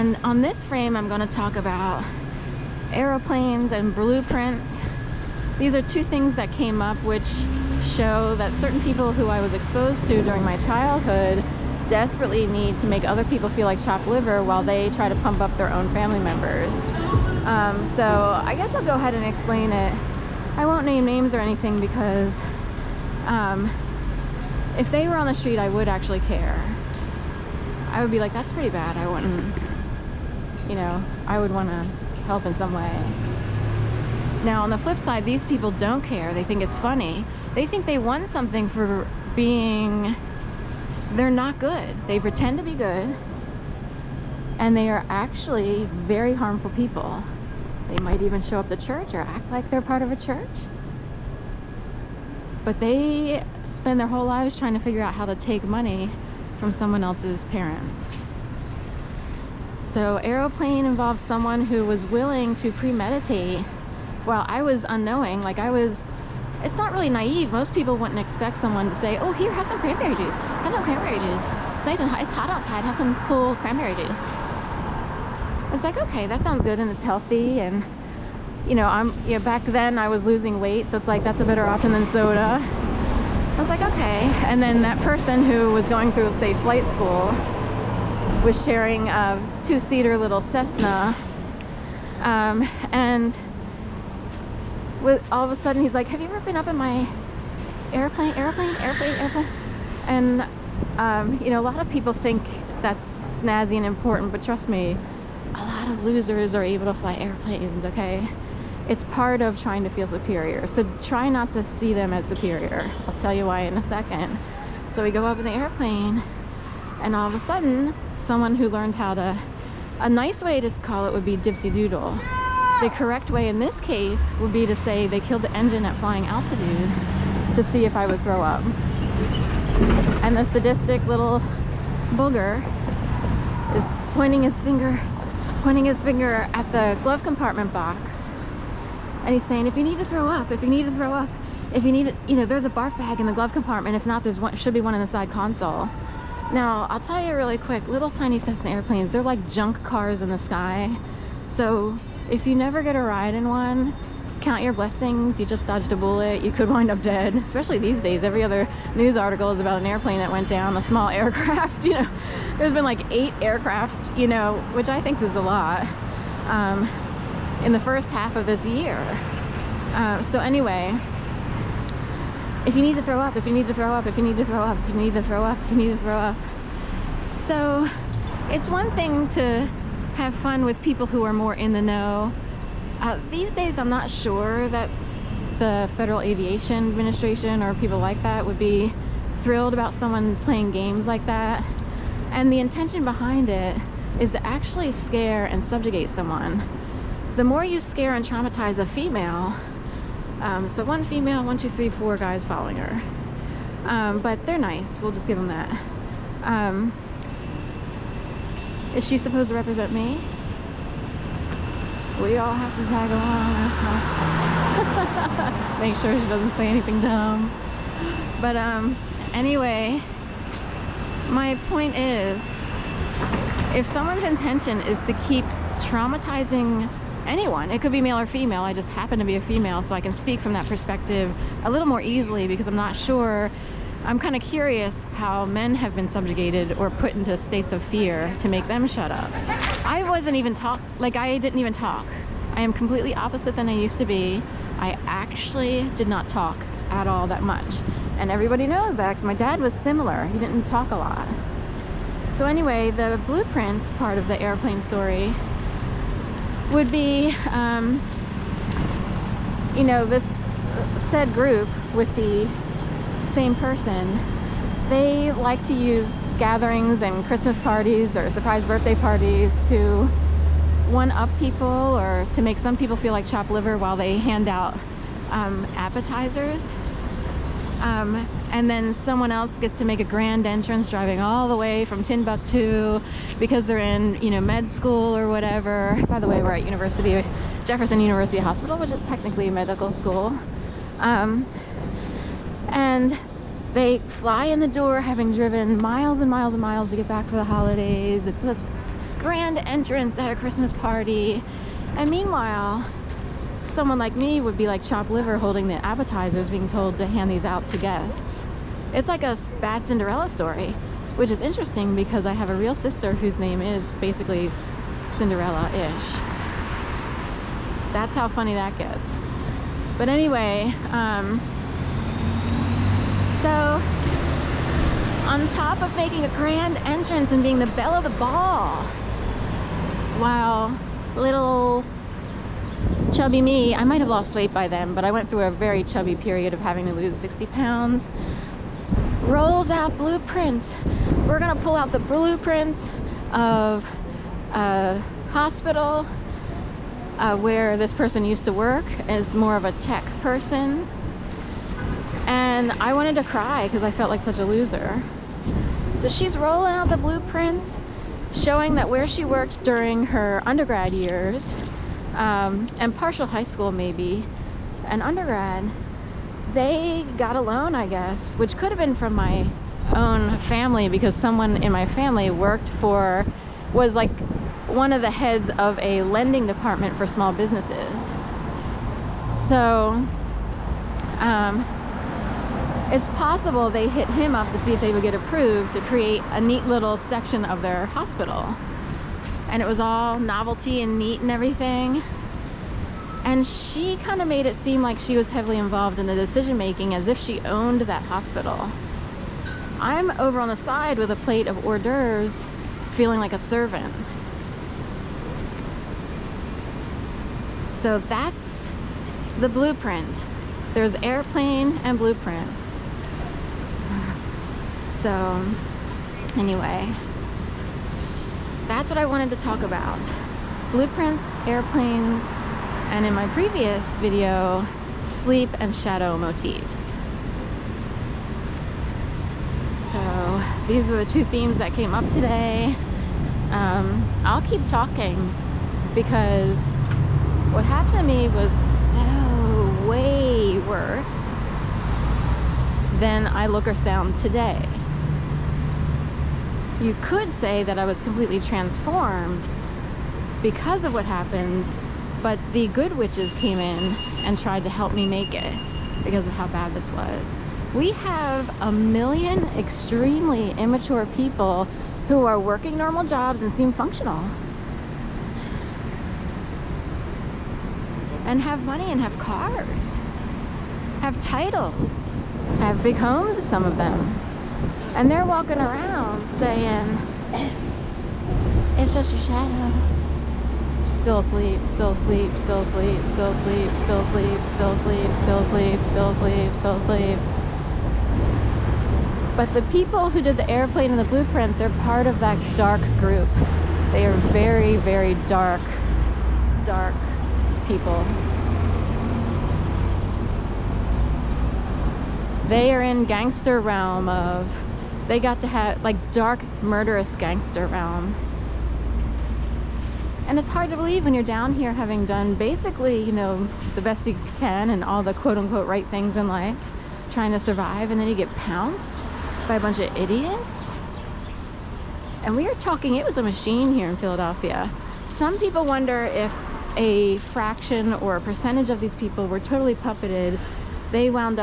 And on this frame, I'm going to talk about aeroplanes and blueprints. These are two things that came up which show that certain people who I was exposed to during my childhood desperately need to make other people feel like chopped liver while they try to pump up their own family members. So I guess I'll go ahead and explain it. I won't name names or anything because if they were on the street, I would actually care. I would be like, that's pretty bad. I wouldn't, you know, I would want to help in some way. Now, on the flip side, these people don't care. They think it's funny. They think they won something for being, they're not good. They pretend to be good, and they are actually very harmful people. They might even show up to church or act like they're part of a church. But they spend their whole lives trying to figure out how to take money from someone else's parents. So Aeroplane involves someone who was willing to premeditate. Well, I was unknowing, like it's not really naive. Most people wouldn't expect someone to say, oh, here, have some cranberry juice. Have some cranberry juice. It's nice and hot, it's hot outside, have some cool cranberry juice. It's like, okay, that sounds good and it's healthy, and you know, back then I was losing weight, so it's like, that's a better option than soda. I was like, okay. And then that person who was going through, say, flight school was sharing a two-seater little Cessna, and all of a sudden he's like, have you ever been up in my airplane? And you know, a lot of people think that's snazzy and important, but trust me, a lot of losers are able to fly airplanes, okay? It's part of trying to feel superior, so try not to see them as superior. I'll tell you why in a second. So we go up in the airplane, and all of a sudden, someone who learned how to, a nice way to call it would be Dipsy Doodle. The correct way in this case would be to say they killed the engine at flying altitude to see if I would throw up. And the sadistic little booger is pointing his finger at the glove compartment box, and he's saying, if you need to throw up, if you need it, you know, there's a barf bag in the glove compartment. If not, should be one in the side console. Now, I'll tell you really quick, little tiny Cessna airplanes, they're like junk cars in the sky. So if you never get a ride in one, count your blessings. You just dodged a bullet. You could wind up dead, especially these days. Every other news article is about an airplane that went down, a small aircraft. You know, there's been like 8 aircraft, you know, which I think is a lot, in the first half of this year. So anyway, if you need to throw up, if you need to throw up, if you need to throw up, if you need to throw up, if you need to throw up. So it's one thing to have fun with people who are more in the know. These days, I'm not sure that the Federal Aviation Administration or people like that would be thrilled about someone playing games like that. And the intention behind it is to actually scare and subjugate someone. The more you scare and traumatize a female, so one female, 1, 2, 3, 4 guys following her. But they're nice, we'll just give them that. Is she supposed to represent me? We all have to tag along. Make sure she doesn't say anything dumb. But anyway, my point is, if someone's intention is to keep traumatizing anyone, it could be male or female, I just happen to be a female, so I can speak from that perspective a little more easily because I'm not sure. I'm kind of curious how men have been subjugated or put into states of fear to make them shut up. I wasn't even I didn't even talk. I am completely opposite than I used to be. I actually did not talk at all that much. And everybody knows that because my dad was similar. He didn't talk a lot. So anyway, the blueprints part of the airplane story would be, you know, this said group with the same person, they like to use gatherings and Christmas parties or surprise birthday parties to one-up people or to make some people feel like chopped liver while they hand out appetizers. And then someone else gets to make a grand entrance driving all the way from Timbuktu because they're in, you know, med school or whatever. By the way, we're at Jefferson University Hospital, which is technically a medical school. And they fly in the door having driven miles and miles and miles to get back for the holidays. It's just grand entrance at a Christmas party. And meanwhile, someone like me would be like chopped liver holding the appetizers, being told to hand these out to guests. It's like a bad Cinderella story, which is interesting because I have a real sister whose name is basically Cinderella-ish. That's how funny that gets. But anyway, so on top of making a grand entrance and being the belle of the ball, while little chubby me, I might have lost weight by then, but I went through a very chubby period of having to lose 60 pounds, rolls out blueprints. We're gonna pull out the blueprints of a hospital where this person used to work as more of a tech person. And I wanted to cry because I felt like such a loser. So she's rolling out the blueprints, showing that where she worked during her undergrad years, and partial high school maybe, and undergrad, they got a loan, I guess, which could have been from my own family because someone in my family was like one of the heads of a lending department for small businesses. So it's possible they hit him up to see if they would get approved to create a neat little section of their hospital. And it was all novelty and neat and everything. And she kind of made it seem like she was heavily involved in the decision making, as if she owned that hospital. I'm over on the side with a plate of hors d'oeuvres, feeling like a servant. So that's the blueprint. There's airplane and blueprint. So anyway, that's what I wanted to talk about. Blueprints, airplanes, and in my previous video, sleep and shadow motifs. So these were the two themes that came up today. I'll keep talking because what happened to me was so way worse than I look or sound today. You could say that I was completely transformed because of what happened, but the good witches came in and tried to help me make it because of how bad this was. We have 1 million extremely immature people who are working normal jobs and seem functional. And have money and have cars, have titles, have big homes, some of them. And they're walking around saying, it's just your shadow. Still asleep, still asleep, still asleep, still asleep, still asleep, still asleep, still asleep, still asleep, still asleep. But the people who did the airplane and the blueprint, they're part of that dark group. They are very, very dark, dark people. They are in gangster realm of, they got to have like dark, murderous gangster realm. And it's hard to believe when you're down here having done basically, you know, the best you can and all the quote unquote right things in life, trying to survive, and then you get pounced by a bunch of idiots. And we are talking, it was a machine here in Philadelphia. Some people wonder if a fraction or a percentage of these people were totally puppeted. They wound up